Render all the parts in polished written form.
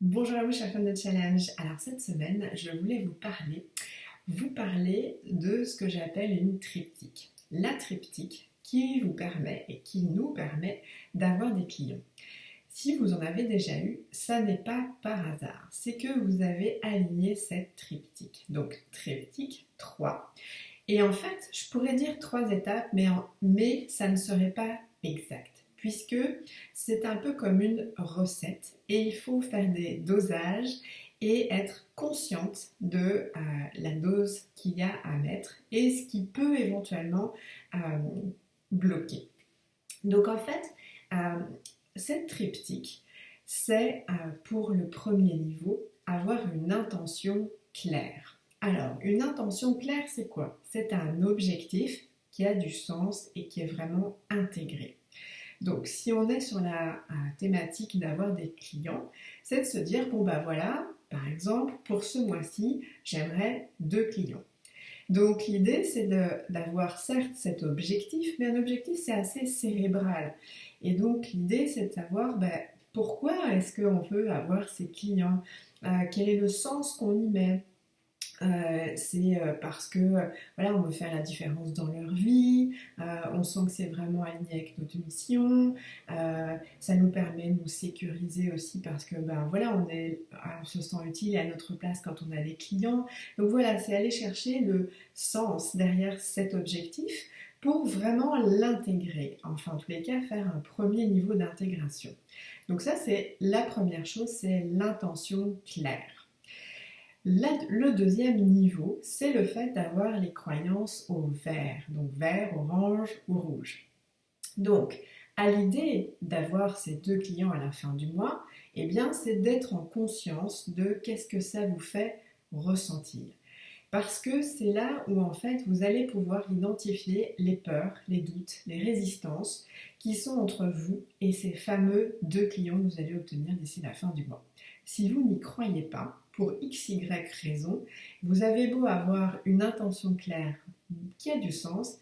Bonjour à vous, chers fans de challenge. Alors cette semaine, je voulais vous parler de ce que j'appelle une triptyque. La triptyque qui vous permet et qui nous permet d'avoir des clients. Si vous en avez déjà eu, ça n'est pas par hasard. C'est que vous avez aligné cette triptyque. Donc triptyque 3. Et en fait, je pourrais dire 3 étapes, mais ça ne serait pas exact. Puisque c'est un peu comme une recette et il faut faire des dosages et être consciente de la dose qu'il y a à mettre et ce qui peut éventuellement euh, bloquer. Donc en fait, euh, cette triptyque, c'est pour le premier niveau avoir une intention claire. Alors, une intention claire, c'est quoi? C'est un objectif qui a du sens et qui est vraiment intégré. Donc, si on est sur la thématique d'avoir des clients, c'est de se dire, bon ben voilà, par exemple, pour ce mois-ci, j'aimerais 2 clients. Donc l'idée, c'est d'avoir certes cet objectif, mais un objectif, c'est assez cérébral. Et donc l'idée, c'est de savoir pourquoi est-ce qu'on veut avoir ces clients, quel est le sens qu'on y met. C'est parce que voilà, on veut faire la différence dans leur vie, on sent que c'est vraiment aligné avec notre mission, ça nous permet de nous sécuriser aussi parce que voilà, on se sent utile et à notre place quand on a des clients. Donc voilà, c'est aller chercher le sens derrière cet objectif pour vraiment l'intégrer. Enfin, en tous les cas, faire un premier niveau d'intégration. Donc ça, c'est la première chose, c'est l'intention claire. Le deuxième niveau, c'est le fait d'avoir les croyances au vert, donc vert, orange ou rouge. Donc, à l'idée d'avoir ces 2 clients à la fin du mois, eh bien, c'est d'être en conscience de qu'est-ce que ça vous fait ressentir. Parce que c'est là où en fait vous allez pouvoir identifier les peurs, les doutes, les résistances qui sont entre vous et ces fameux 2 clients que vous allez obtenir d'ici la fin du mois. Si vous n'y croyez pas, pour x, y raison, vous avez beau avoir une intention claire qui a du sens,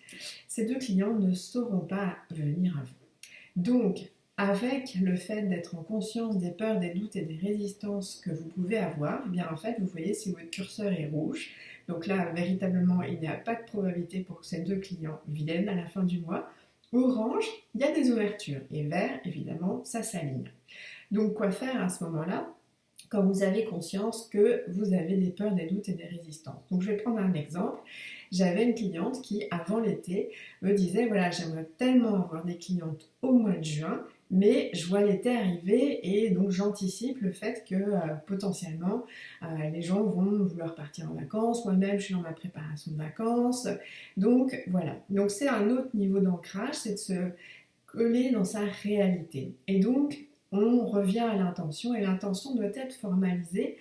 ces 2 clients ne sauront pas venir à vous. Donc, avec le fait d'être en conscience des peurs, des doutes et des résistances que vous pouvez avoir, eh bien en fait, vous voyez si votre curseur est rouge, donc là, véritablement, il n'y a pas de probabilité pour que ces 2 clients viennent à la fin du mois. Orange, il y a des ouvertures. Et vert, évidemment, ça s'aligne. Donc, quoi faire à ce moment-là quand vous avez conscience que vous avez des peurs, des doutes et des résistances? Donc, je vais prendre un exemple. J'avais une cliente qui, avant l'été, me disait, voilà, j'aimerais tellement avoir des clientes au mois de juin, mais je vois l'été arriver et donc j'anticipe le fait que potentiellement les gens vont vouloir partir en vacances. Moi-même, je suis dans ma préparation de vacances. Donc voilà. Donc c'est un autre niveau d'ancrage, c'est de se coller dans sa réalité. Et donc on revient à l'intention et l'intention doit être formalisée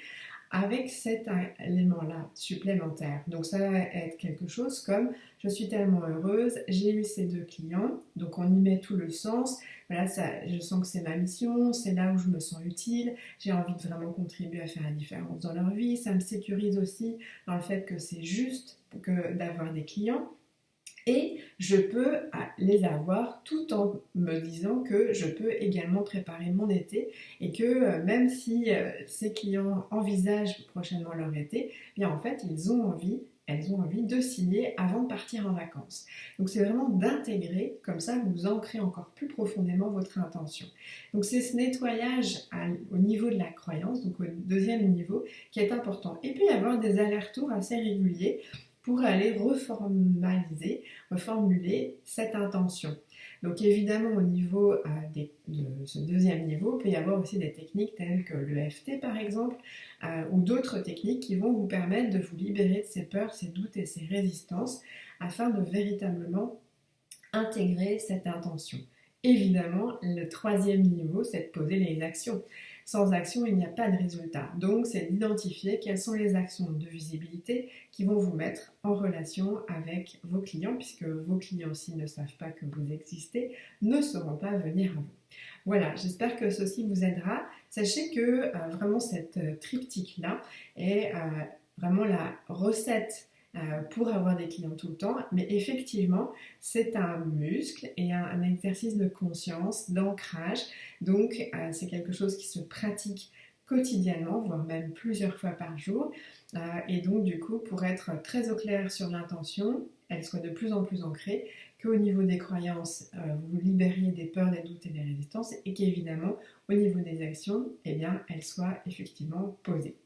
avec cet élément-là supplémentaire. Donc ça va être quelque chose comme je suis tellement heureuse, j'ai eu ces 2 clients, donc on y met tout le sens. Voilà, ça, je sens que c'est ma mission, c'est là où je me sens utile, j'ai envie de vraiment contribuer à faire la différence dans leur vie. Ça me sécurise aussi dans le fait que c'est juste d'avoir des clients. Et je peux les avoir tout en me disant que je peux également préparer mon été et que même si ces clients envisagent prochainement leur été, eh bien en fait elles ont envie de signer avant de partir en vacances. Donc c'est vraiment d'intégrer, comme ça vous ancrez encore plus profondément votre intention. Donc c'est ce nettoyage au niveau de la croyance, donc au deuxième niveau, qui est important. Et puis il y avoir des allers-retours assez réguliers pour aller reformuler cette intention. Donc évidemment au niveau de ce deuxième niveau, il peut y avoir aussi des techniques telles que l'EFT par exemple, ou d'autres techniques qui vont vous permettre de vous libérer de ces peurs, ces doutes et ces résistances afin de véritablement intégrer cette intention. Évidemment, le troisième niveau, c'est de poser les actions. Sans action, il n'y a pas de résultat. Donc, c'est d'identifier quelles sont les actions de visibilité qui vont vous mettre en relation avec vos clients, puisque vos clients, s'ils ne savent pas que vous existez, ne sauront pas venir à vous. Voilà, j'espère que ceci vous aidera. Sachez que vraiment cette triptyque-là est vraiment la recette pour avoir des clients tout le temps, mais effectivement, c'est un muscle et un exercice de conscience, d'ancrage, donc c'est quelque chose qui se pratique quotidiennement, voire même plusieurs fois par jour. Et donc du coup, pour être très au clair sur l'intention, elle soit de plus en plus ancrée, qu'au niveau des croyances, vous vous libériez des peurs, des doutes et des résistances, et qu'évidemment, au niveau des actions, eh bien, elles soient effectivement posées.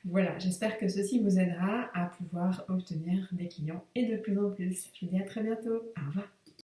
Voilà, j'espère que ceci vous aidera à pouvoir obtenir des clients et de plus en plus. Je vous dis à très bientôt. Au revoir.